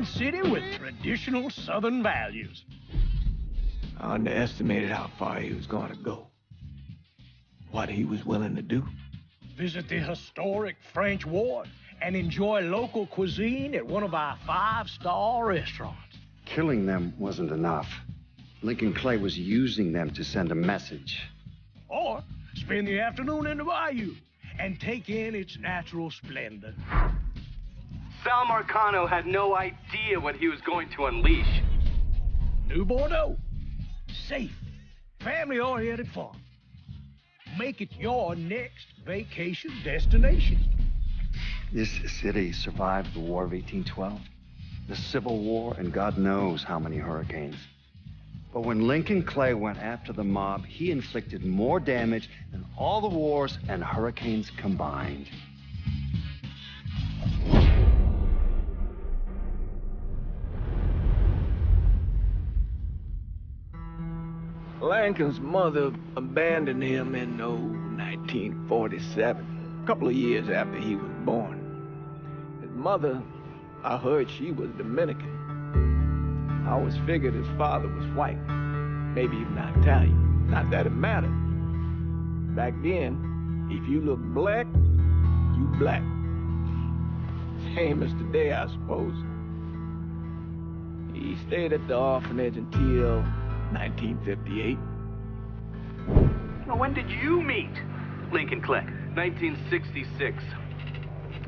city with traditional Southern values. I underestimated how far he was going to go. What he was willing to do. Visit the historic French Ward and enjoy local cuisine at one of our 5-star restaurants. Killing them wasn't enough. Lincoln Clay was using them to send a message. Or spend the afternoon in the bayou and take in its natural splendor. Sal Marcano had no idea what he was going to unleash. New Bordeaux. Safe, family-oriented fun. Make it your next vacation destination. This city survived the War of 1812, the Civil War, and God knows how many hurricanes. But when Lincoln Clay went after the mob, he inflicted more damage than all the wars and hurricanes combined. Lincoln's mother abandoned him in 1947, a couple of years after he was born. His mother, I heard she was Dominican. I always figured his father was white, maybe even Italian. Not that it mattered. Back then, if you looked black, you black. Same as today, I suppose. He stayed at the orphanage until 1958. Well, when did you meet Lincoln Clay? 1966.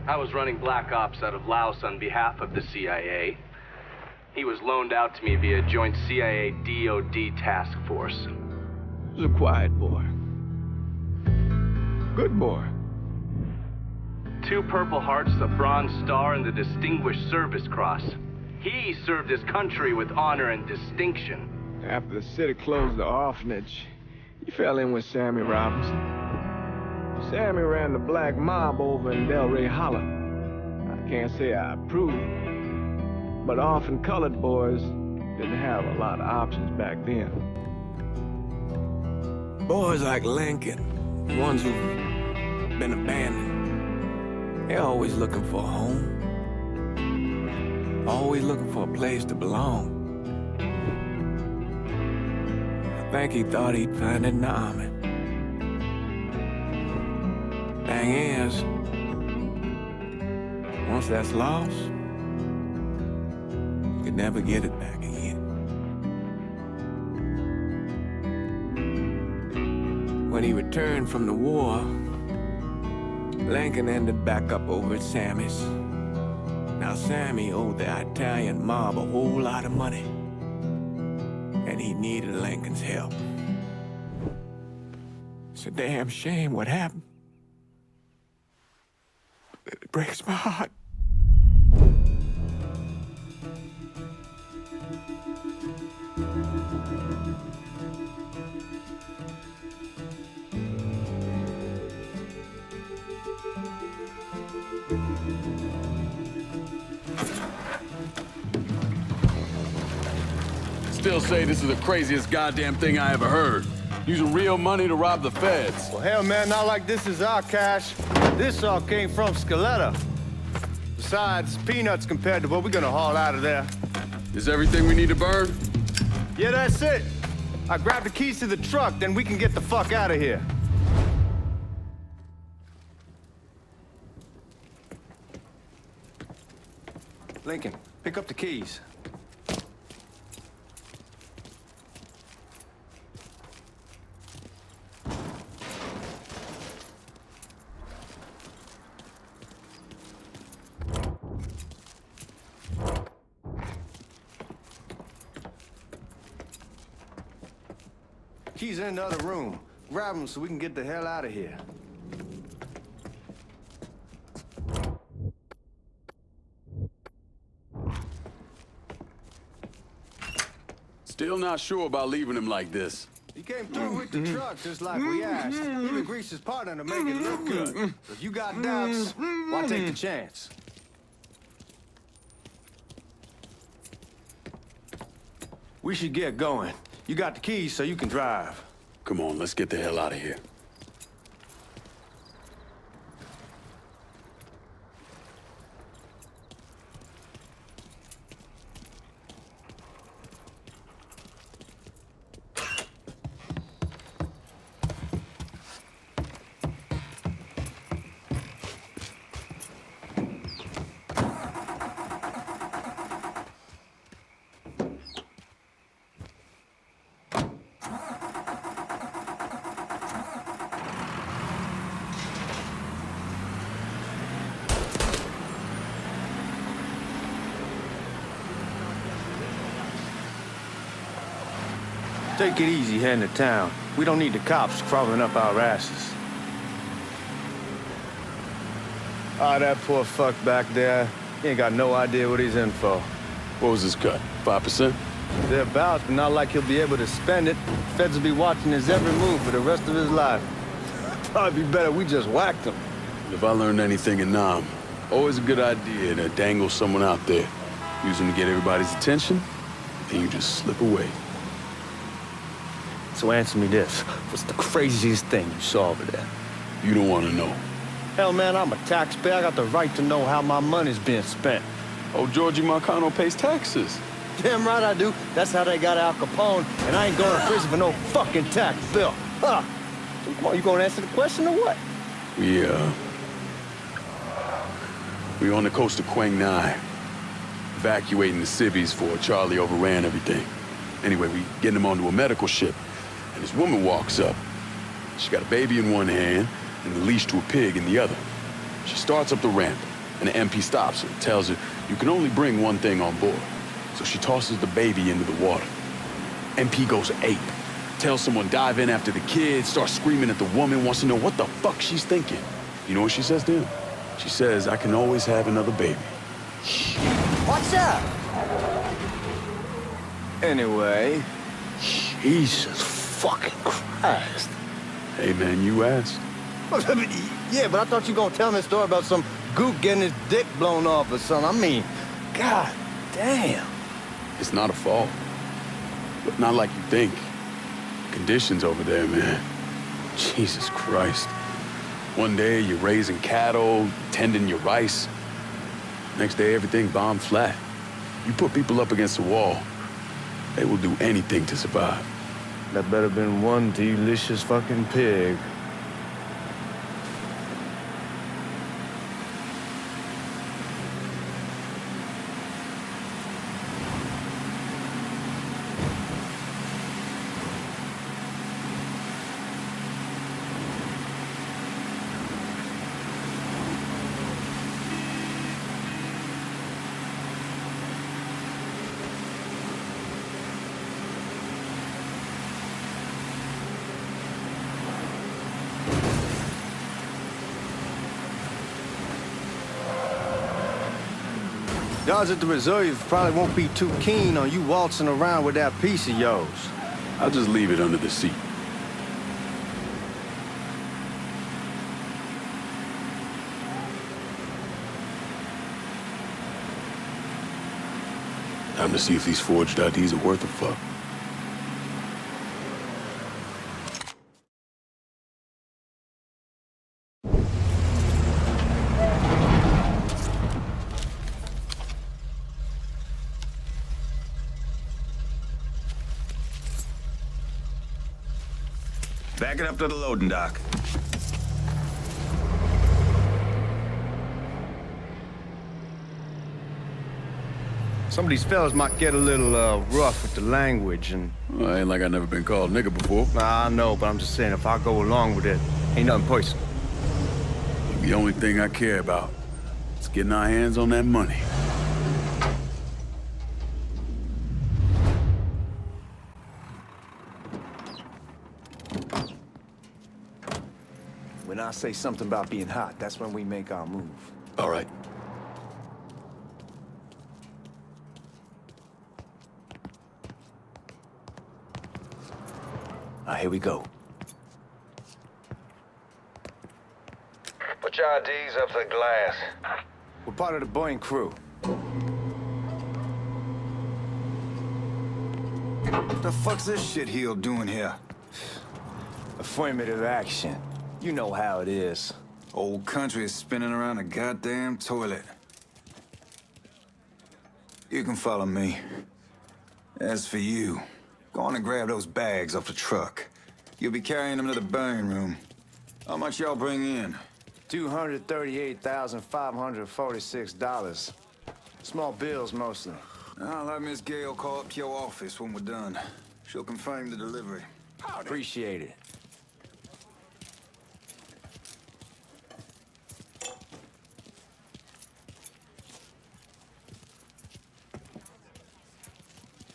I was running Black Ops out of Laos on behalf of the CIA. He was loaned out to me via joint CIA-DOD task force. He was a quiet boy. Good boy. 2 Purple Hearts, a Bronze Star, and the Distinguished Service Cross. He served his country with honor and distinction. After the city closed the orphanage, he fell in with Sammy Robinson. Sammy ran the black mob over in Delray Hollow. I can't say I approve, but orphan colored boys didn't have a lot of options back then. Boys like Lincoln, the ones who've been abandoned, they're always looking for a home. Always looking for a place to belong. I think he thought he'd find it in the army. Thing is, once that's lost, you can never get it back again. When he returned from the war, Lincoln ended back up over at Sammy's. Now, Sammy owed the Italian mob a whole lot of money, and he needed Lincoln's help. It's a damn shame what happened. It breaks my heart. Still say this is the craziest goddamn thing I ever heard. Using real money to rob the feds. Well, hell, man, not like this is our cash. This all came from Scaletta. Besides, peanuts compared to what we're gonna haul out of there. Is everything we need to burn? Yeah, that's it. I grabbed the keys to the truck, then we can get the fuck out of here. Lincoln, pick up the keys. Keys in the other room. Grab them so we can get the hell out of here. Still not sure about leaving him like this. He came through with the truck just like we asked. Even greased his partner to make it look good. If you got doubts, why take the chance? We should get going. You got the keys so you can drive. Come on, let's get the hell out of here. Take it easy heading to town. We don't need the cops crawling up our asses. Ah, that poor fuck back there. He ain't got no idea what he's in for. What was his cut? 5%? Thereabouts, but not like he'll be able to spend it. Feds will be watching his every move for the rest of his life. Probably be better we just whacked him. If I learned anything in Nam, always a good idea to dangle someone out there. Use them to get everybody's attention, then you just slip away. So answer me this. What's the craziest thing you saw over there? You don't want to know. Hell, man, I'm a taxpayer. I got the right to know how my money's being spent. Oh, Georgie Marcano pays taxes. Damn right I do. That's how they got Al Capone, and I ain't going to prison for no fucking tax bill. Huh? So come on, you gonna answer the question or what? We on the coast of Quang Nai, evacuating the civvies for Charlie overran everything. Anyway, we getting him onto a medical ship, and this woman walks up. She got a baby in one hand and the leash to a pig in the other. She starts up the ramp, and the MP stops her, tells her, you can only bring one thing on board. So she tosses the baby into the water. MP goes ape, tells someone dive in after the kid, starts screaming at the woman, wants to know what the fuck she's thinking. You know what she says to him? She says, I can always have another baby. What's up? Anyway, Jesus fucking Christ. Hey man, you asked. Yeah, but I thought you were gonna tell me a story about some gook getting his dick blown off or something. I mean, god damn. It's not a fault. But not like you think. Conditions over there, man. Jesus Christ. One day you're raising cattle, tending your rice. Next day everything bombed flat. You put people up against the wall, they will do anything to survive. That better been one delicious fucking pig. Guards at the reserve probably won't be too keen on you waltzing around with that piece of yours. I'll just leave it under the seat. Time to see if these forged IDs are worth a fuck. Back it up to the loading dock. Some of these fellas might get a little rough with the language and... Well, ain't like I never been called nigga before. I know, but I'm just saying, if I go along with it, ain't nothing personal. The only thing I care about is getting our hands on that money. When I say something about being hot, that's when we make our move. All right. All right, here we go. Put your IDs up to the glass. We're part of the Boeing crew. What the fuck's this shitheel doing here? Affirmative action. You know how it is. Old country is spinning around a goddamn toilet. You can follow me. As for you, go on and grab those bags off the truck. You'll be carrying them to the burn room. How much y'all bring in? $238,546. Small bills, mostly. I'll have Miss Gale call up to your office when we're done. She'll confirm the delivery. Appreciate it.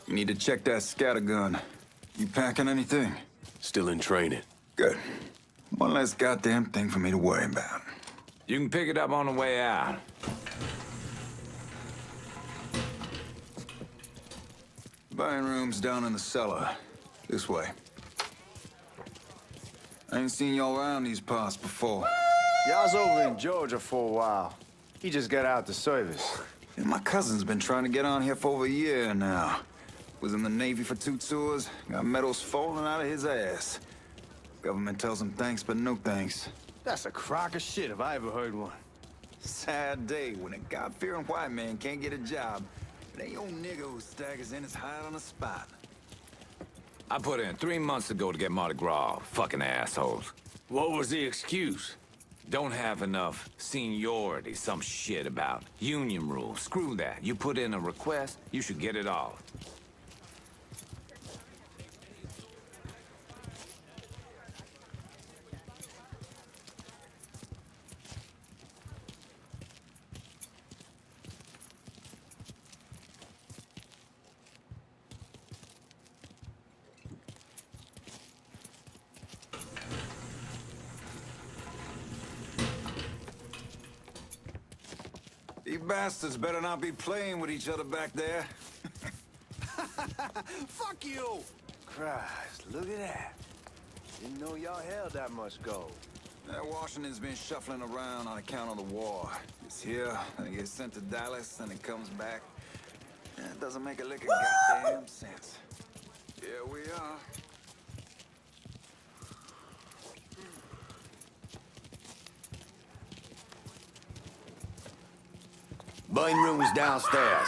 You need to check that scattergun. You packing anything? Still in training. Good. One less goddamn thing for me to worry about. You can pick it up on the way out. Buying room's down in the cellar. This way. I ain't seen y'all around these parts before. Yeah, I was over in Georgia for a while. He just got out the service. And my cousin's been trying to get on here for over a year now. Was in the Navy for 2 tours, got medals falling out of his ass. Government tells him thanks, but no thanks. That's a crock of shit if I ever heard one. Sad day when a God-fearing white man can't get a job. And a young nigga who staggers in his hide on the spot. I put in 3 months ago to get Mardi Gras, fucking assholes. What was the excuse? Don't have enough seniority, some shit about union rules. Screw that. You put in a request, you should get it all. You bastards better not be playing with each other back there. Fuck you! Christ, look at that. Didn't know y'all held that much gold. Washington's been shuffling around on account of the war. It's here, and it gets sent to Dallas, and it comes back. And it doesn't make a lick of goddamn sense. Here we are. Buying room's downstairs.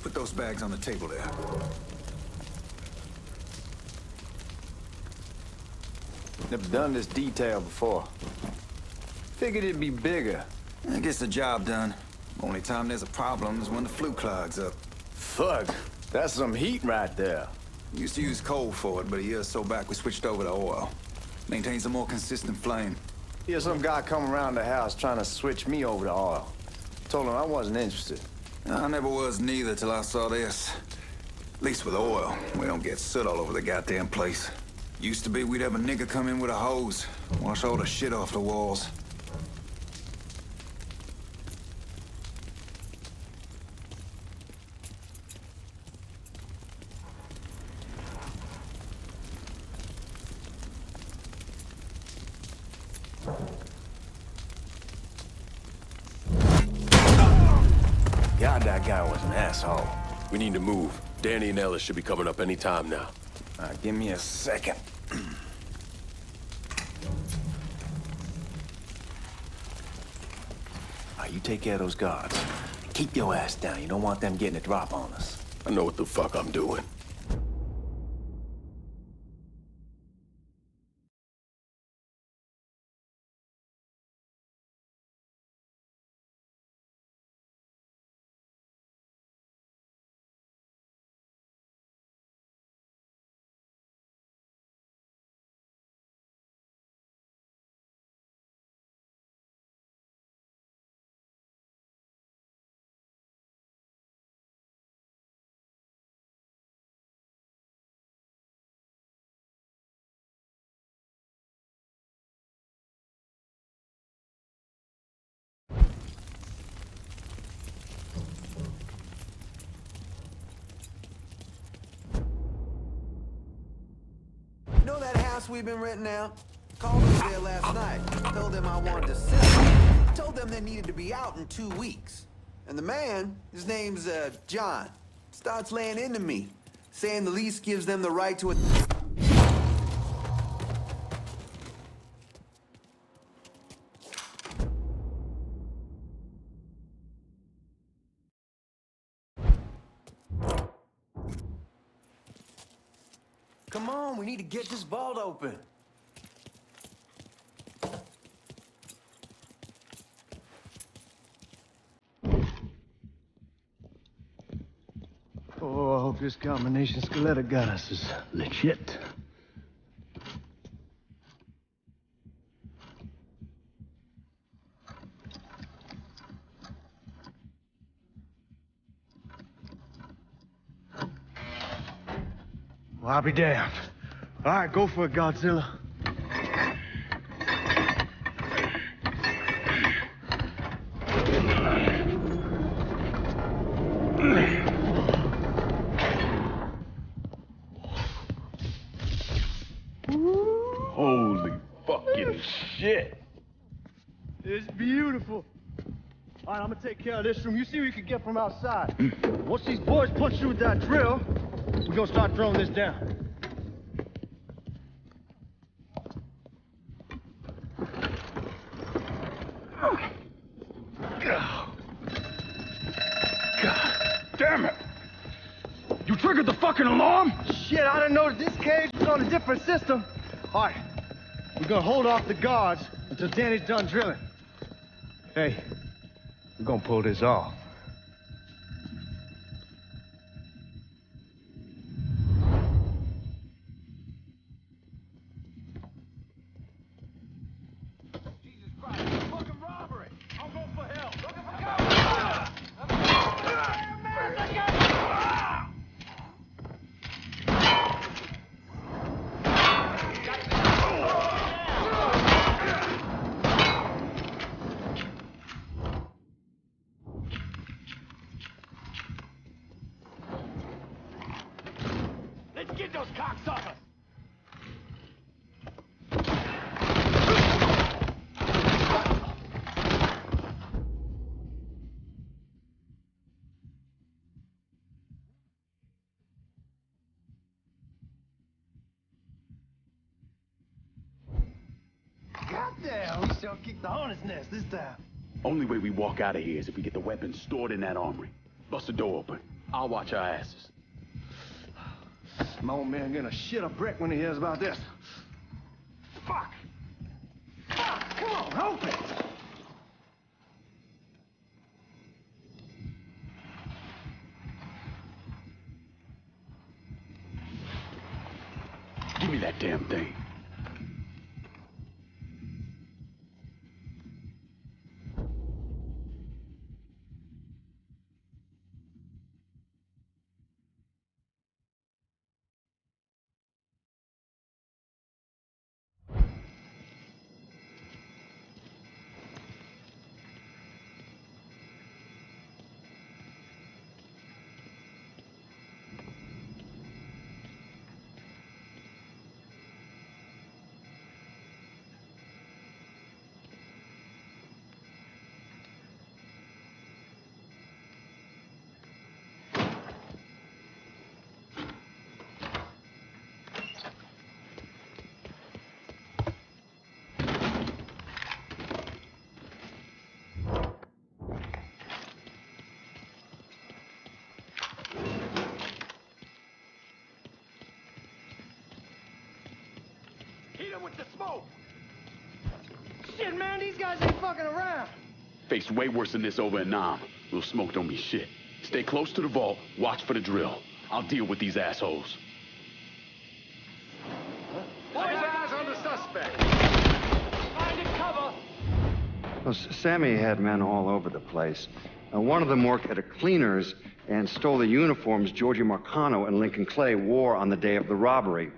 Put those bags on the table there. Never done this detail before. Figured it'd be bigger. It gets the job done. Only time there's a problem is when the flue clogs up. Fuck, that's some heat right there. Used to use coal for it, but a year or so back we switched over to oil. Maintains a more consistent flame. Here's some guy come around the house trying to switch me over to oil. Told him I wasn't interested. I never was neither till I saw this. At least with oil, we don't get soot all over the goddamn place. Used to be we'd have a nigga come in with a hose, wash all the shit off the walls. God, that guy was an asshole. We need to move. Danny and Ellis should be coming up any time now. Give me a second. You take care of those guards. Keep your ass down. You don't want them getting a drop on us. I know what the fuck I'm doing. accounts we've been renting out. Called them there last night. Told them I wanted to sell. Told them they needed to be out in 2 weeks. And the man, his name's John, starts laying into me, saying the lease gives them the right to a... Come on, we need to get this vault open. Oh, I hope this combination Scaletta got us is legit. Well, I'll be damned. All right, go for it, Godzilla. Holy fucking shit. It's beautiful. All right, I'm gonna take care of this room. You see what you can get from outside. Once these boys punch through with that drill, we're gonna start throwing this down. God damn it! You triggered the fucking alarm? Shit, I didn't know that this cage was on a different system. All right, we're gonna hold off the guards until Danny's done drilling. Hey, we're gonna pull this off. Jesus Christ, fucking robbery! I'll go for help. Looking for cover! Let's get those cocksuckers! Goddamn, we sure kicked the hornet's nest this time. Only way we walk out of here is if we get the weapons stored in that armory. Bust the door open. I'll watch our asses. My old man gonna shit a brick when he hears about this. Fuck! Fuck! Come on, open it! Give me that damn thing. Hit him with the smoke! Shit, man, these guys ain't fucking around. Faced way worse than this over in Nam. Little smoke don't mean shit. Stay close to the vault, watch for the drill. I'll deal with these assholes. Boys, eyes on the suspect. Find cover! Well, Sammy had men all over the place. One of them worked at a cleaner's and stole the uniforms Georgie Marcano and Lincoln Clay wore on the day of the robbery.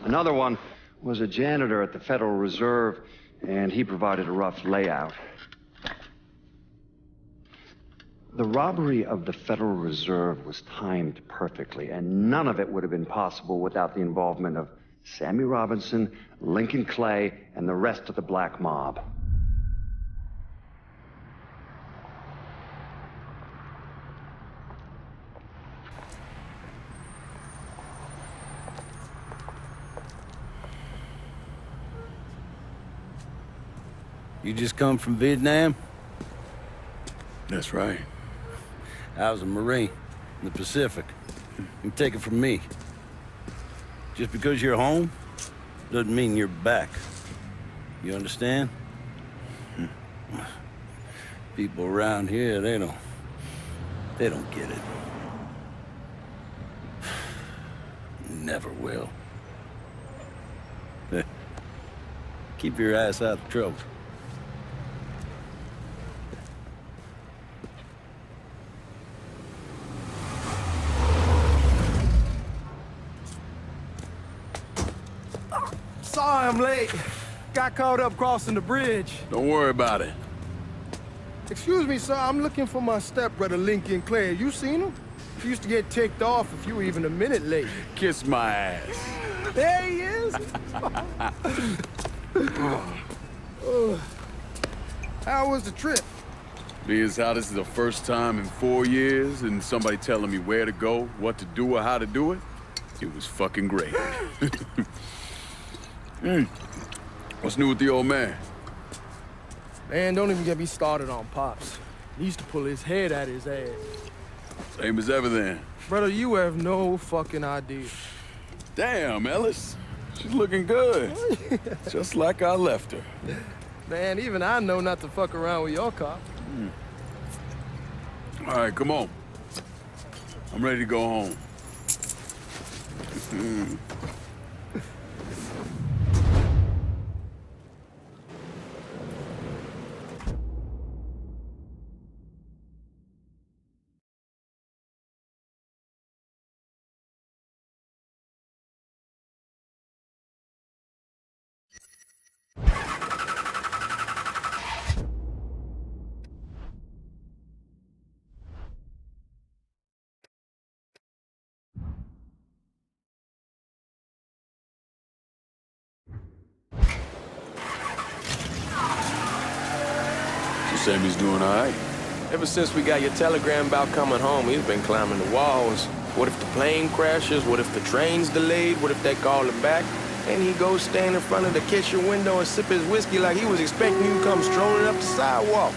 Another one was a janitor at the Federal Reserve, and he provided a rough layout. The robbery of the Federal Reserve was timed perfectly, and none of it would have been possible without the involvement of Sammy Robinson, Lincoln Clay, and the rest of the black mob. You just come from Vietnam? That's right. I was a Marine in the Pacific. You take it from me. Just because you're home doesn't mean you're back. You understand? People around here, they don't get it. Never will. Keep your ass out of trouble. Sorry I'm late. Got caught up crossing the bridge. Don't worry about it. Excuse me, sir. I'm looking for my stepbrother, Lincoln Clay. You seen him? He used to get ticked off if you were even a minute late. Kiss my ass. There he is. How was the trip? Being as how this is the first time in 4 years and somebody telling me where to go, what to do, or how to do it, it was fucking great. What's new with the old man? Man, don't even get me started on Pops. He used to pull his head out his ass. Same as ever then. Brother, you have no fucking idea. Damn, Ellis. She's looking good. Just like I left her. Man, even I know not to fuck around with your cop. All right, come on. I'm ready to go home. Sammy's doing all right. Ever since we got your telegram about coming home, he's been climbing the walls. What if the plane crashes? What if the train's delayed? What if they call him back? And he goes stand in front of the kitchen window and sip his whiskey like he was expecting you to come strolling up the sidewalk.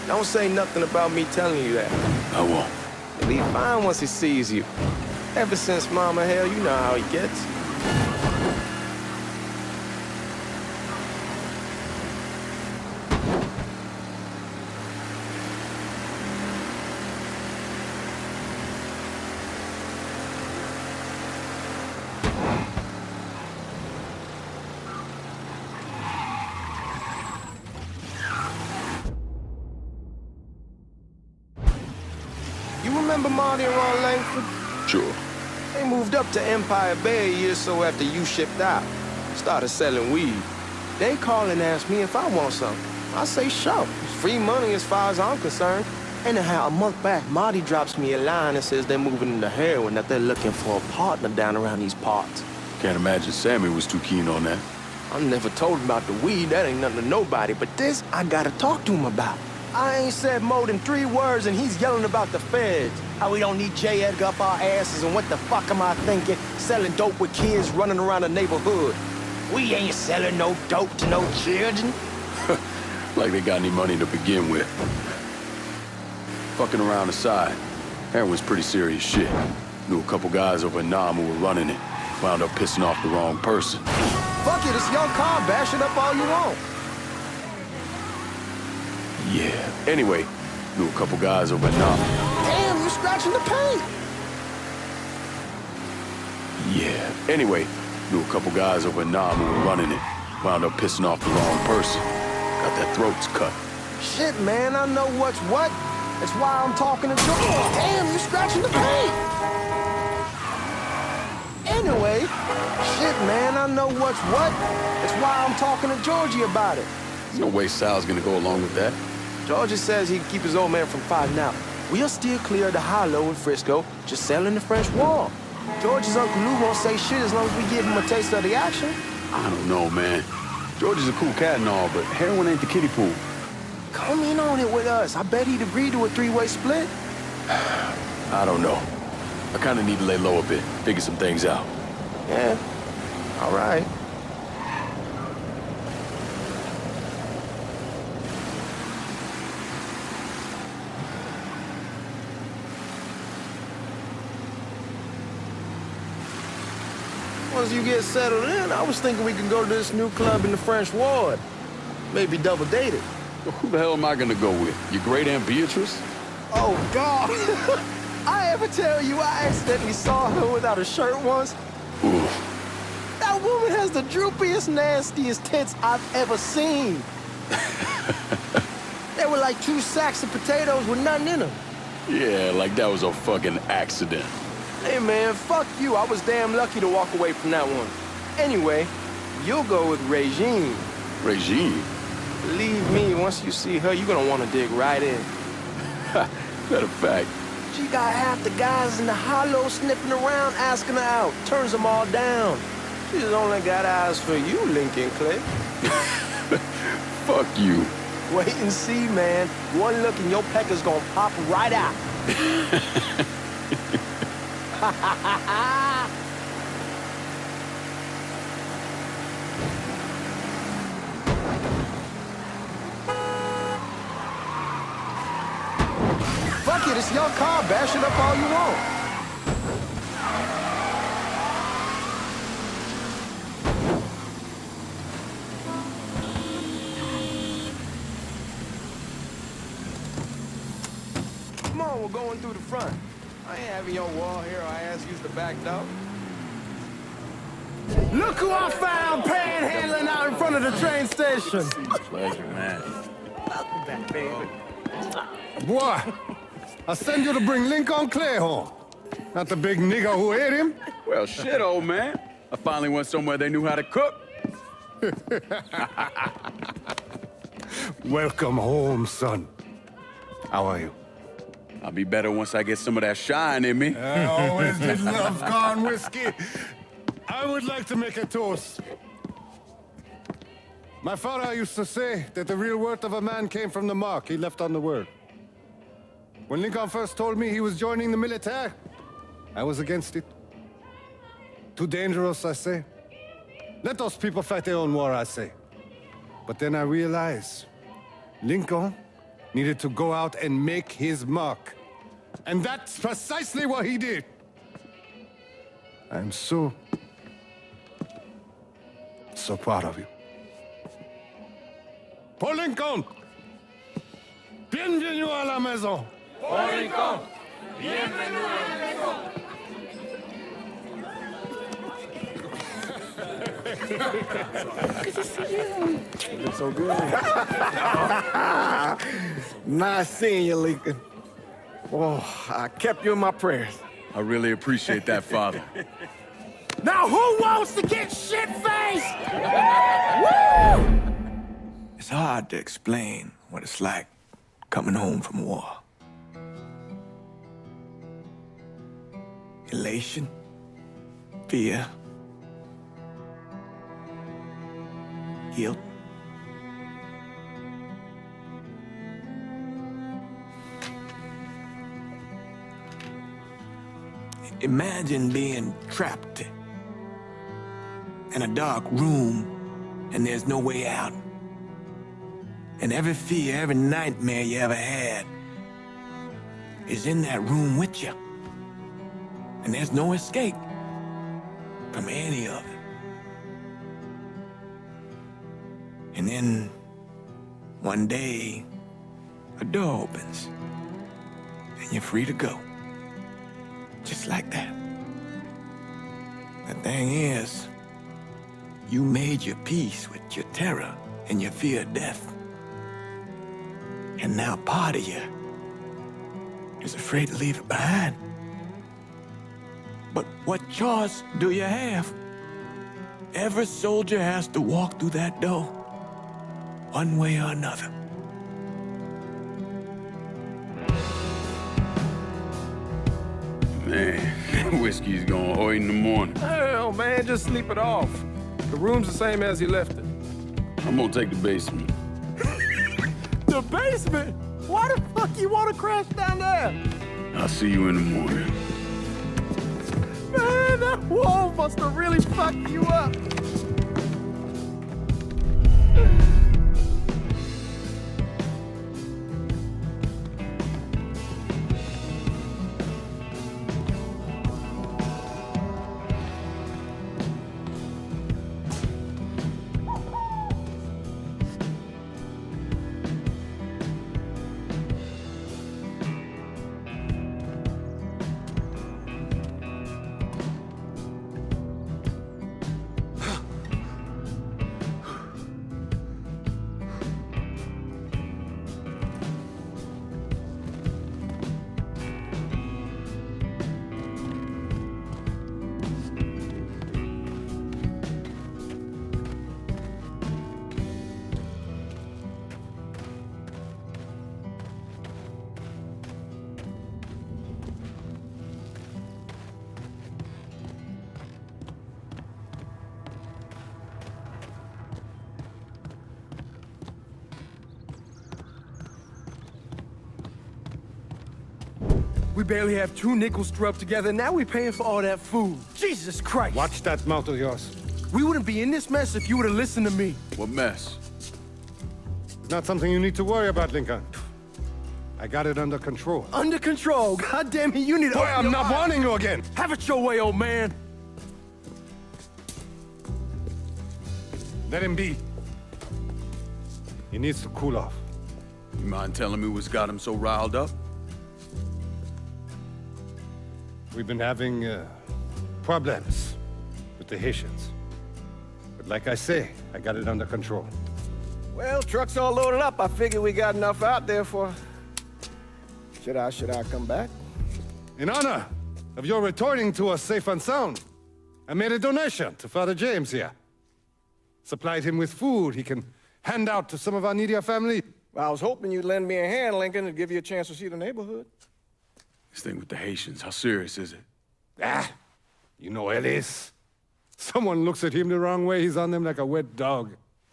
Don't say nothing about me telling you that. I won't. He'll be fine once he sees you. Ever since Mama Hell, you know how he gets. Remember Marty and Ron Langford? Sure. They moved up to Empire Bay a year or so after you shipped out. Started selling weed. They call and ask me if I want some. I say sure. It's free money as far as I'm concerned. Anyhow, a month back, Marty drops me a line and says they're moving into heroin, that they're looking for a partner down around these parts. Can't imagine Sammy was too keen on that. I never told him about the weed. That ain't nothing to nobody. But this, I gotta talk to him about. I ain't said more than 3 words and he's yelling about the feds. How we don't need J. Edgar up our asses and what the fuck am I thinking? Selling dope with kids running around the neighborhood. We ain't selling no dope to no children. Like they got any money to begin with. Fucking around aside, heroin's pretty serious shit. Knew a couple guys over in Nam who were running it. Wound up pissing off the wrong person. Fuck it, it's your car. Bash it up all you want. Yeah. Anyway, knew a couple guys over in Nam. Damn, you're scratching the paint. Yeah. Anyway, knew a couple guys over in Nam who were running it. Wound up pissing off the wrong person. Got their throats cut. Shit, man, I know what's what. That's why I'm talking to George. Damn, you're scratching the paint. Anyway, shit, man, I know what's what. That's why I'm talking to Georgie about it. There's no way Sal's gonna go along with that. Georgie says he'd keep his old man from fighting out. We'll steer clear of the hollow in Frisco, just selling the French Wall. George's Uncle Lou won't say shit as long as we give him a taste of the action. I don't know, man. George is a cool cat and all, but heroin ain't the kiddie pool. Come in on it with us. I bet he'd agree to a three-way split. I don't know. I kind of need to lay low a bit, figure some things out. Yeah, all right. Once you get settled in, I was thinking we could go to this new club in the French Ward. Maybe double date it. Well, who the hell am I gonna go with? Your great Aunt Beatrice? Oh, God. I ever tell you I accidentally saw her without a shirt once? Oof. That woman has the droopiest, nastiest tits I've ever seen. They were like 2 sacks of potatoes with nothing in them. Yeah, like that was a fucking accident. Hey, man, fuck you. I was damn lucky to walk away from that one. Anyway, you'll go with Regine. Regine? Believe me, once you see her, you're gonna want to dig right in. Matter of fact. She got half the guys in the hollow sniffing around, asking her out. Turns them all down. She's only got eyes for you, Lincoln Clay. Fuck you. Wait and see, man. One look and your pecker's gonna pop right out. Fuck it, it's your car. Bash it up all you want. Come on, we're going through the front. I ain't having your wall here. I ask you the back door. Look who I found panhandling out in front of the train station. Pleasure, man. Welcome back, baby. Boy, I send you to bring Lincoln Clay home. Not the big nigger who ate him. Well, shit, old man. I finally went somewhere they knew how to cook. Welcome home, son. How are you? I'll be better once I get some of that shine in me. I always did love corn whiskey. I would like to make a toast. My father used to say that the real worth of a man came from the mark he left on the world. When Lincoln first told me he was joining the military, I was against it. Too dangerous, I say. Let those people fight their own war, I say. But then I realized Lincoln needed to go out and make his mark. And that's precisely what he did. I'm so proud of you. Paul Lincoln! Bienvenue à la maison! Paul Lincoln! Bienvenue à la maison! Good to see you. You look so good. Nice seeing you, Lincoln. Oh, I kept you in my prayers. I really appreciate that, Father. Now who wants to get shit-faced? It's hard to explain what it's like coming home from war. Elation, fear, guilt. Imagine being trapped in a dark room and there's no way out. And every fear, every nightmare you ever had is in that room with you. And there's no escape from any of it. And then one day, a door opens and you're free to go. Just like that. The thing is, you made your peace with your terror and your fear of death. And now part of you is afraid to leave it behind. But what choice do you have? Every soldier has to walk through that door, one way or another. Man. Whiskey's gonna hurt in the morning. Hell, man, just sleep it off. The room's the same as he left it. I'm gonna take the basement. The basement? Why the fuck you want to crash down there? I'll see you in the morning. Man, that wall must have really fucked you up. We barely have 2 nickels to rub together, now we're paying for all that food. Jesus Christ! Watch that mouth of yours. We wouldn't be in this mess if you would have listened to me. What mess? It's not something you need to worry about, Lincoln. I got it under control. Under control? God damn it, you need to... Boy, I'm not warning you again! Have it your way, old man! Let him be. He needs to cool off. You mind telling me what's got him so riled up? We've been having problems with the Haitians. But like I say, I got it under control. Well, truck's all loaded up. I figure we got enough out there for... Should I come back? In honor of your returning to us safe and sound, I made a donation to Father James here. Supplied him with food he can hand out to some of our needier family. Well, I was hoping you'd lend me a hand, Lincoln, and give you a chance to see the neighborhood. This thing with the Haitians, how serious is it? Ah, you know Ellis. Someone looks at him the wrong way, he's on them like a wet dog.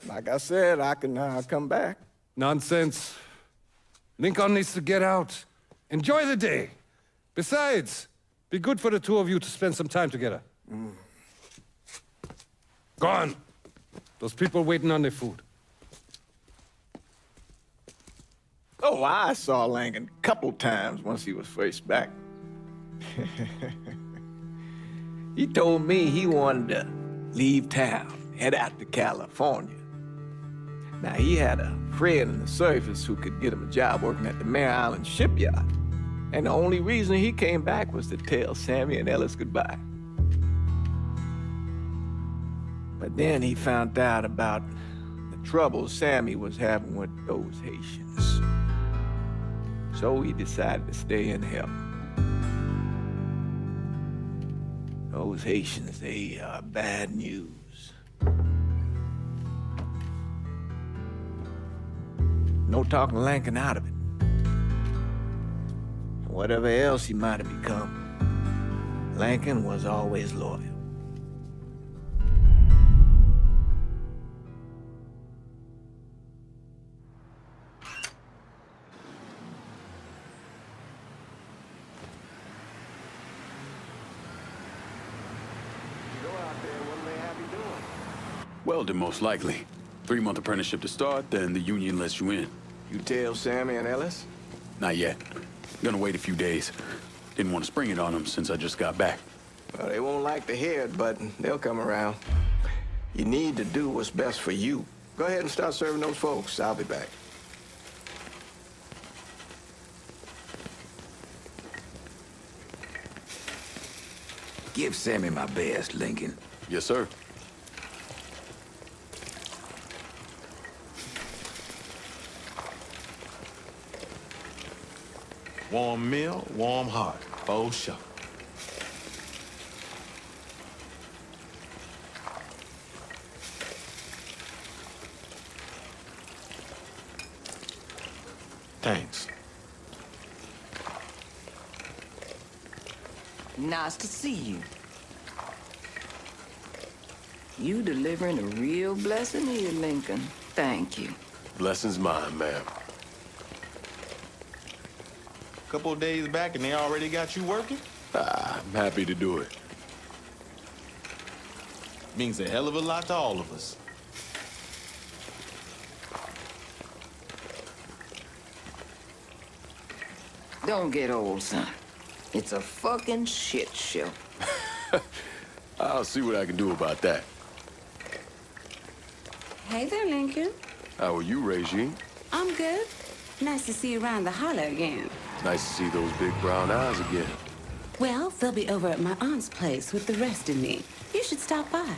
Like I said, I can come back. Nonsense. Lincoln needs to get out. Enjoy the day. Besides, be good for the two of you to spend some time together. Go on. Those people waiting on their food. Oh, I saw Langan a couple times once he was first back. He told me he wanted to leave town, head out to California. Now, he had a friend in the service who could get him a job working at the Mare Island shipyard. And the only reason he came back was to tell Sammy and Ellis goodbye. But then he found out about the trouble Sammy was having with those Haitians. So he decided to stay and help. Those Haitians, they are bad news. No talking Lankin out of it. Whatever else he might have become, Lankin was always loyal. Welding, most likely. 3-month apprenticeship to start, then the union lets you in. You tell Sammy and Ellis? Not yet. Gonna wait a few days. Didn't want to spring it on them since I just got back. Well, they won't like to hear it, but they'll come around. You need to do what's best for you. Go ahead and start serving those folks. I'll be back. Give Sammy my best, Lincoln. Yes, sir. Warm meal, warm heart. Oh, sure. Thanks. Nice to see you. You delivering a real blessing here, Lincoln. Thank you. Blessing's mine, ma'am. Couple of days back and they already got you working? I'm happy to do it. Means a hell of a lot to all of us. Don't get old, son. It's a fucking shit show. I'll see what I can do about that. Hey there, Lincoln. How are you, Regine? I'm good. Nice to see you around the holler again. Nice to see those big brown eyes again. Well, they'll be over at my aunt's place with the rest of me. You should stop by.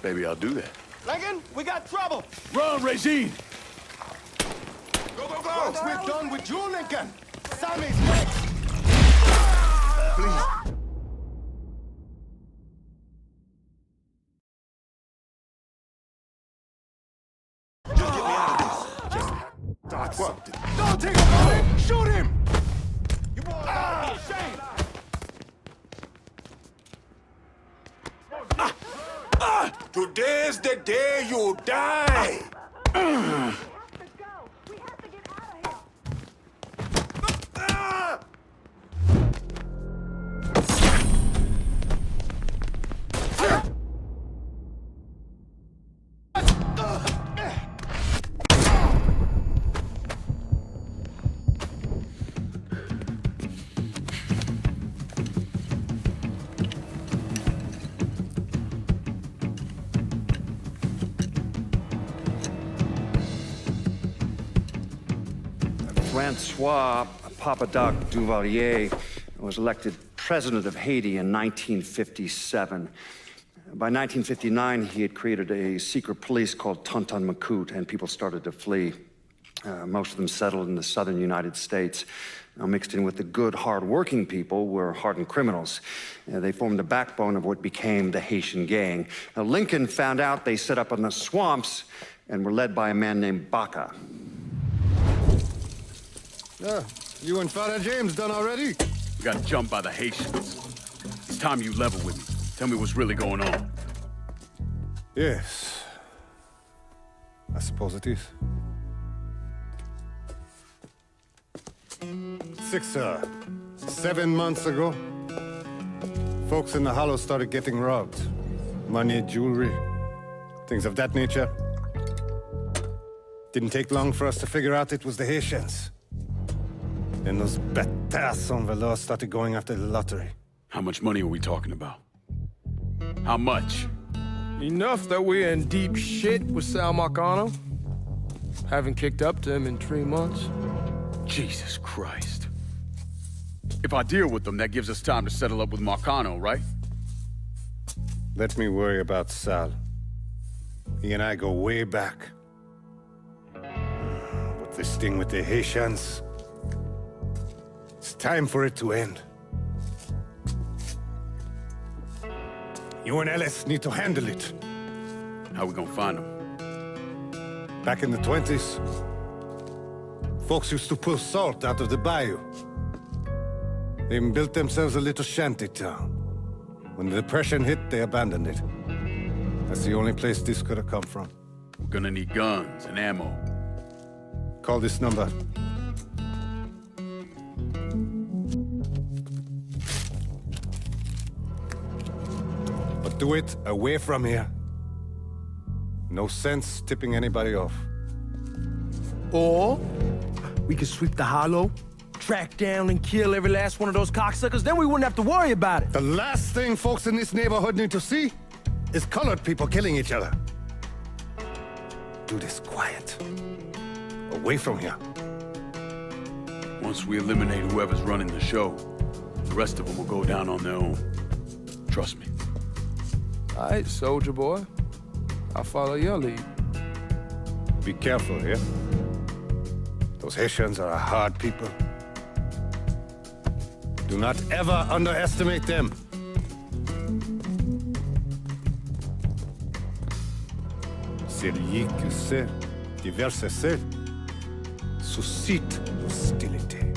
Maybe I'll do that. Lincoln, we got trouble. Run, Regine! Go, go, go! Once we're done with you, Lincoln, Sammy's next. Please. Just get me out of this. Just start something. Don't take a bullet! Shoot him! You boys out here, shame! Today's the day you die! Francois Papadoc Duvalier was elected president of Haiti in 1957. By 1959, he had created a secret police called Tonton Macoute, and people started to flee. Most of them settled in the southern United States. Now, mixed in with the good, hard-working people were hardened criminals. They formed the backbone of what became the Haitian gang. Now, Lincoln found out they set up in the swamps and were led by a man named Baca. You and Father James done already? We got jumped by the Haitians. It's time you level with me. Tell me what's really going on. Yes. I suppose it is. 7 months ago, folks in the Hollow started getting robbed. Money, jewelry, things of that nature. Didn't take long for us to figure out it was the Haitians. Then those bâtards on velours started going after the lottery. How much money are we talking about? How much? Enough that we're in deep shit with Sal Marcano. Haven't kicked up to him in 3 months. Jesus Christ. If I deal with them, that gives us time to settle up with Marcano, right? Let me worry about Sal. He and I go way back. But this thing with the Haitians, it's time for it to end. You and Ellis need to handle it. How we gonna find them? Back in the 20s, folks used to pull salt out of the bayou. They even built themselves a little shanty town. When the Depression hit, they abandoned it. That's the only place this could have come from. We're gonna need guns and ammo. Call this number. But do it away from here. No sense tipping anybody off. Or we could sweep the Hollow, track down and kill every last one of those cocksuckers, then we wouldn't have to worry about it. The last thing folks in this neighborhood need to see is colored people killing each other. Do this quiet. Away from here. Once we eliminate whoever's running the show, the rest of them will go down on their own. Trust me. All right, soldier boy. I'll follow your lead. Be careful here. Those Haitians are a hard people. Do not ever underestimate them. Celui qui sait diverser suscite l'hostilité.